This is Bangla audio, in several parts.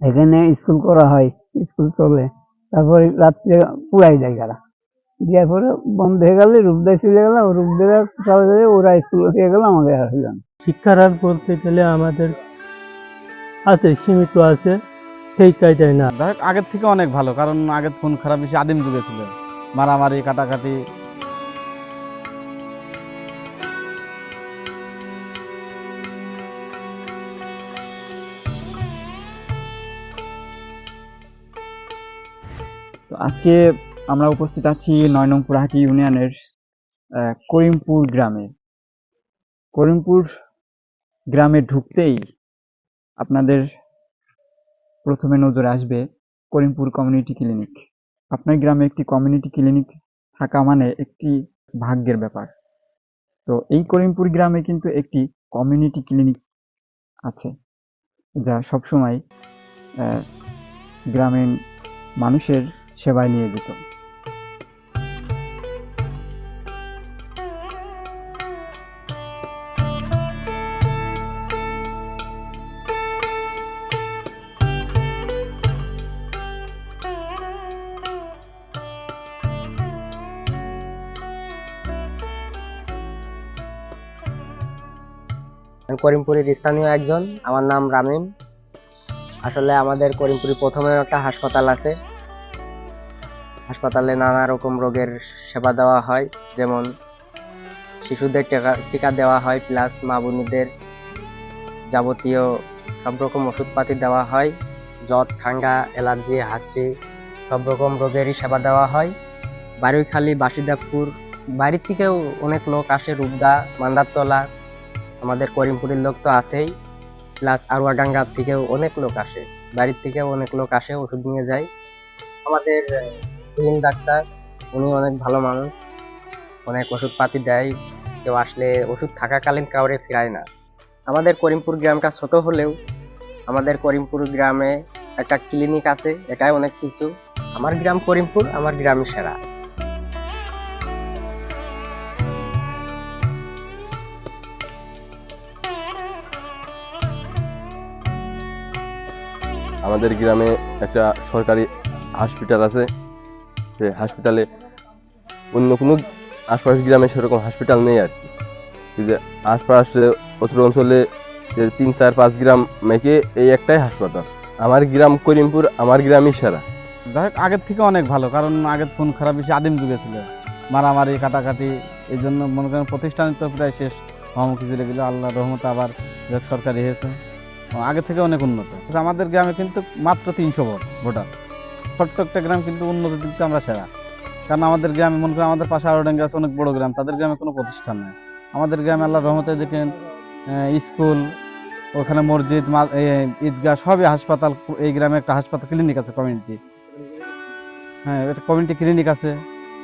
এখানে স্কুল করা হয়, স্কুল চলে। তারপরে রাত্রে পুরাই যায় গাড়া, দেওয়ার পরে বন্ধ হয়ে গেলে রূপদায় চলে গেলাম, রূপদারা চলে গেলে ওরা স্কুল থেকে গেল, আমাকে আর হইল না। শিক্ষার হার বলতে গেলে আমাদের আছে, সীমিত আছে, সেই কায়দায় না। আগের থেকে অনেক ভালো, কারণ আগের খুন খারাপ বেশি আদিম যুগে ছিল, মারামারি কাটাকাটি। তো আজকে আমরা উপস্থিত আছি ৯ নং পুরাহাটি ইউনিয়নের করিমপুর গ্রামে। করিমপুর গ্রামে ঢুকতেই আপনাদের প্রথমে নজরে আসবে করিমপুর কমিউনিটি ক্লিনিক। আপনার গ্রামে একটি কমিউনিটি ক্লিনিক থাকা মানে একটি ভাগ্যের ব্যাপার। তো এই করিমপুর গ্রামে কিন্তু একটি কমিউনিটি ক্লিনিক আছে, যা সবসময় গ্রামীণ মানুষের সেবায় নিয়োজিত। আমি করিমপুরের স্থানীয় একজন, আমার নাম রামিম। আসলে আমাদের করিমপুরে প্রথমে একটা হাসপাতাল আছে। হাসপাতালে নানা রকম রোগের সেবা দেওয়া হয়, যেমন শিশুদের টিকা দেওয়া হয়, প্লাস মা বোনদের যাবতীয় সব রকম ওষুধপাতি দেওয়া হয়। জ্বর, ঠান্ডা, অ্যালার্জি, হাঁচি সব রকম রোগেরই সেবা দেওয়া হয়। বারুইখালী, বাসিদাপুর বাইরের থেকেও অনেক লোক আসে, রূপদা, মান্দারতলা, আমাদের করিমপুরের লোক তো আছেই, প্লাস আরুয়াডাঙ্গা থেকেও অনেক লোক আসে, বাড়ির থেকেও অনেক লোক আসে, ওষুধ নিয়ে যায়। আমাদের ডাক্তার, উনি অনেক ভালো মানুষ, অনেক ওষুধপাতি দেয়। কেউ আসলে ওষুধ থাকাকালীন কাউরে ফিরায় না। আমাদের করিমপুর গ্রামটা ছোট হলেও আমাদের করিমপুর গ্রামে একটা ক্লিনিক আছে, এটাই অনেক কিছু। আমার গ্রাম করিমপুর, আমার গ্রামই সেরা। আমাদের গ্রামে একটা সরকারি হসপিটাল আছে। যে হসপিটালে অন্য কোনো আশপাশ গ্রামে সেরকম হসপিটাল নেই আর কি। যে আশপাশে অত্র অঞ্চলে যে ৩-৪-৫ গ্রাম মেকে এই একটাই হাসপাতাল। আমার গ্রাম করিমপুর, আমার গ্রামই সেরা। আগের থেকে অনেক ভালো, কারণ আগের খুন খারাপ বেশি আদিম যুগে ছিল, মারামারি কাটাকাটি। এই জন্য মনে করেন প্রতিষ্ঠান তো প্রায় শেষ হওয়ামুখী চলে গেল। আল্লাহ রহমতে আবার সরকারি হয়েছে, আগের থেকে অনেক উন্নত। আমাদের গ্রামে কিন্তু মাত্র ৩০০ ভোটার, প্রত্যেকটা গ্রাম কিন্তু উন্নতির দিক থেকে আমরা সেরা। কারণ আমাদের গ্রামে মনে করেন আমাদের পাশে আরুডাঙ্গা আছে, অনেক বড় গ্রাম, তাদের গ্রামে কোনো প্রতিষ্ঠান নেই। আমাদের গ্রামে আল্লাহ রহমতে দেখেন স্কুল, ওখানে মসজিদ, ঈদগাহ সবই, হাসপাতাল। এই গ্রামে একটা হাসপাতাল ক্লিনিক আছে কমিউনিটি, হ্যাঁ একটা কমিউনিটি ক্লিনিক আছে।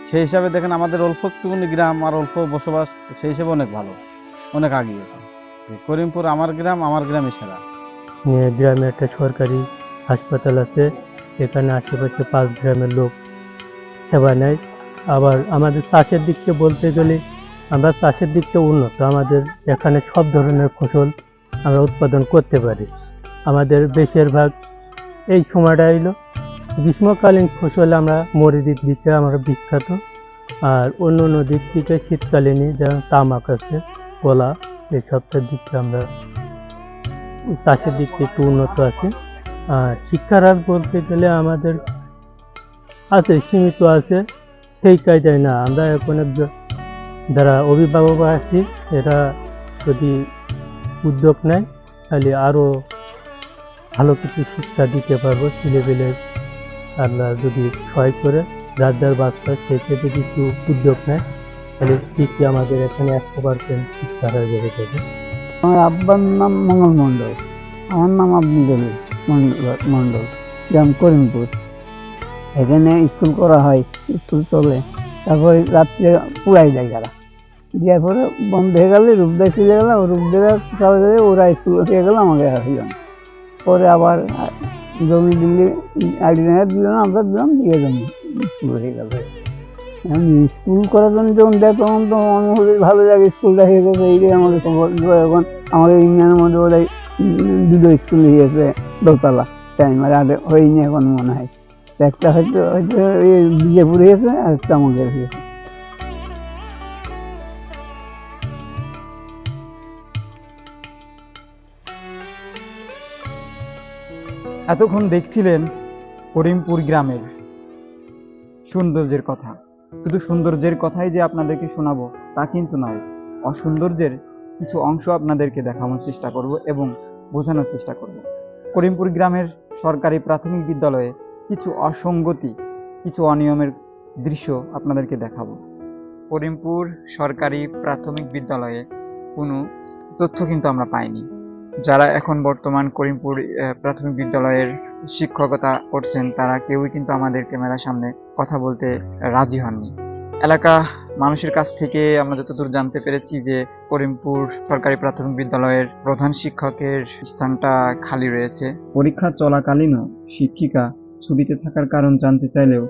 সেই হিসাবে দেখেন আমাদের অল্প একটুকুনি গ্রাম আর অল্প বসবাস, সেই হিসেবে অনেক ভালো, অনেক এগিয়ে। করিমপুর আমার গ্রাম, আমার গ্রামই সেরা। গ্রামে একটা সরকারি হাসপাতাল আছে, এখানে আশেপাশে ৫ গ্রামের লোক সেবা নেয়। আবার আমাদের চাষের দিক থেকে বলতে গেলে আমরা চাষের দিক থেকে উন্নত। আমাদের এখানে সব ধরনের ফসল আমরা উৎপাদন করতে পারি। আমাদের বেশিরভাগ এই সময়টা হইল গ্রীষ্মকালীন ফসল, আমরা মরিচের দিকে আমরা বিখ্যাত। আর অন্য অন্য দিক থেকে শীতকালীনই, যেমন তামাক আছে, কলা, এই সবটার দিক থেকে আমরা চাষের দিক থেকে একটু উন্নত আছে। আর শিক্ষার হার বলতে গেলে আমাদের আছে, সীমিত আছে, সেই কায়দায় না। আমরা এখন একজন যারা অভিভাবক আছি, এরা যদি উদ্যোগ নেয় তাহলে আরও ভালো কিছু শিক্ষা দিতে পারবো ছেলেপেলের। আল্লাহ যদি সহায় করে, যার যার বাচ্চা শেষে যদি একটু উদ্যোগ নেয়, তাহলে ঠিকই আমাদের এখানে 100% শিক্ষা হয়ে যাবে। আমার আব্বার নাম মঙ্গল মণ্ডল, আমার নাম আব্দুল মণ্ডল, গ্রাম করিমপুর। এখানে স্কুল করা হয়, স্কুল চলে। তারপরে রাত্রে পুরাই যায় গাড়া, দেওয়ার পরে বন্ধ হয়ে গেলে রূপদায় চলে গেলাম, রূপদারা চলে গেলে ওরা স্কুল থেকে গেল, আমাকে আর হইল না। পরে আবার জমি দিল্লি আইডিয়া দিল না, আমরা দিলাম, দিয়ে জমি স্কুল হয়ে গেল। স্কুল করার জন্য যখন দেয় তখন তো মনে ভালো লাগে, স্কুলটা হয়ে গেছে। এইটাই আমাদের এখন আমাদের ইউনিয়নের মধ্যে বোধ হয় 2টো স্কুল হয়ে গেছে, দোতলা। টাইম, আর হয়নি এখন মনে হয়। একটা হয়তো হয়তো বিজেপুর হয়েছে আর একটা আমাদের হয়েছে। এতক্ষণ দেখছিলেন করিমপুর গ্রামের সৌন্দর্যের কথা। শুধু সৌন্দর্যের কথাই যে আপনাদেরকে শোনাবো তা কিন্তু নয়, অসৌন্দর্যের কিছু অংশ আপনাদেরকে দেখানোর চেষ্টা করব এবং বোঝানোর চেষ্টা করব। করিমপুর গ্রামের সরকারি প্রাথমিক বিদ্যালয়ে কিছু অসঙ্গতি, কিছু অনিয়মের দৃশ্য আপনাদেরকে দেখাবো। করিমপুর সরকারি প্রাথমিক বিদ্যালয়ে কোনো তথ্য কিন্তু আমরা পাইনি। যারা এখন বর্তমান করিমপুর প্রাথমিক বিদ্যালয়ের শিক্ষকতা করছেন তারা কেউই কিন্তু আমাদের ক্যামেরার সামনে কথা বলতে রাজি হননি। এলাকা মানুষের কাছ থেকে আমরা যতদূর জানতে পেরেছি যে করিমপুর সরকারি প্রাথমিক বিদ্যালয়ের প্রধান শিক্ষকের স্থানটা খালি রয়েছে। পরীক্ষা চলাকালীনও শিক্ষিকা ছুটিতে থাকার কারণ জানতে চাইলেও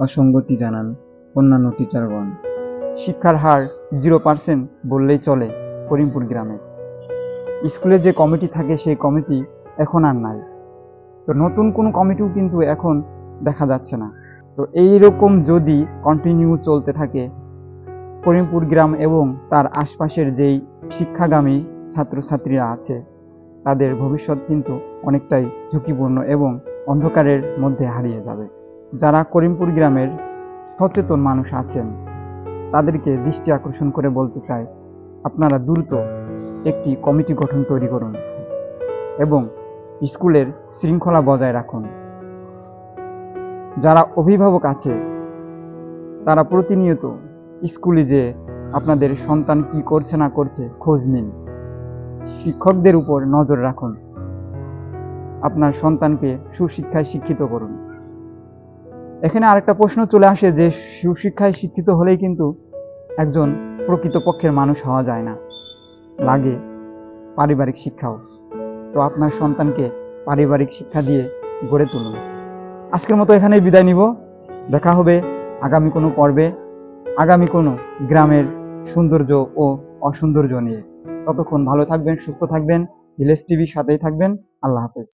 অসঙ্গতি জানান অন্যান্য টিচারগণ। শিক্ষার হার 0% বললেই চলে করিমপুর গ্রামে। স্কুলে যে কমিটি থাকে সেই কমিটি এখন আর নাই। তো নতুন কোনো কমিটিও কিন্তু এখন দেখা যাচ্ছে না। তো এইরকম যদি কন্টিনিউ চলতে থাকে, করিমপুর গ্রাম এবং তার আশপাশের যেই শিক্ষাগামী ছাত্রছাত্রীরা আছে তাদের ভবিষ্যৎ কিন্তু অনেকটাই ঝুঁকিপূর্ণ এবং অন্ধকারের মধ্যে হারিয়ে যাবে। যারা করিমপুর গ্রামের সচেতন মানুষ আছেন তাদেরকে দৃষ্টি আকর্ষণ করে বলতে চাই, আপনারা দ্রুত একটি কমিটি গঠন তৈরি করুন এবং স্কুলের শৃঙ্খলা বজায় রাখুন। যারা অভিভাবক আছে তারা প্রতিনিয়ত স্কুলে যে আপনাদের সন্তান কি করছে না করছে খোঁজ নিন। শিক্ষকদের উপর নজর রাখুন, আপনার সন্তানকে সুশিক্ষায় শিক্ষিত করুন। এখানে আরেকটা প্রশ্ন চলে আসে যে সুশিক্ষায় শিক্ষিত হলেই কিন্তু একজন প্রকৃতপক্ষের মানুষ হওয়া যায় না, লাগে পারিবারিক শিক্ষাও। তো আপনার সন্তানকে পারিবারিক শিক্ষা দিয়ে গড়ে তুলুন। আজকের মতো এখানেই বিদায় নিব। দেখা হবে আগামী কোনো পর্বে, আগামী কোনো গ্রামের সৌন্দর্য ও অসৌন্দর্য নিয়ে। ততক্ষণ ভালো থাকবেন, সুস্থ থাকবেন, ভিলেজ টিভির সাথেই থাকবেন। আল্লাহ হাফেজ।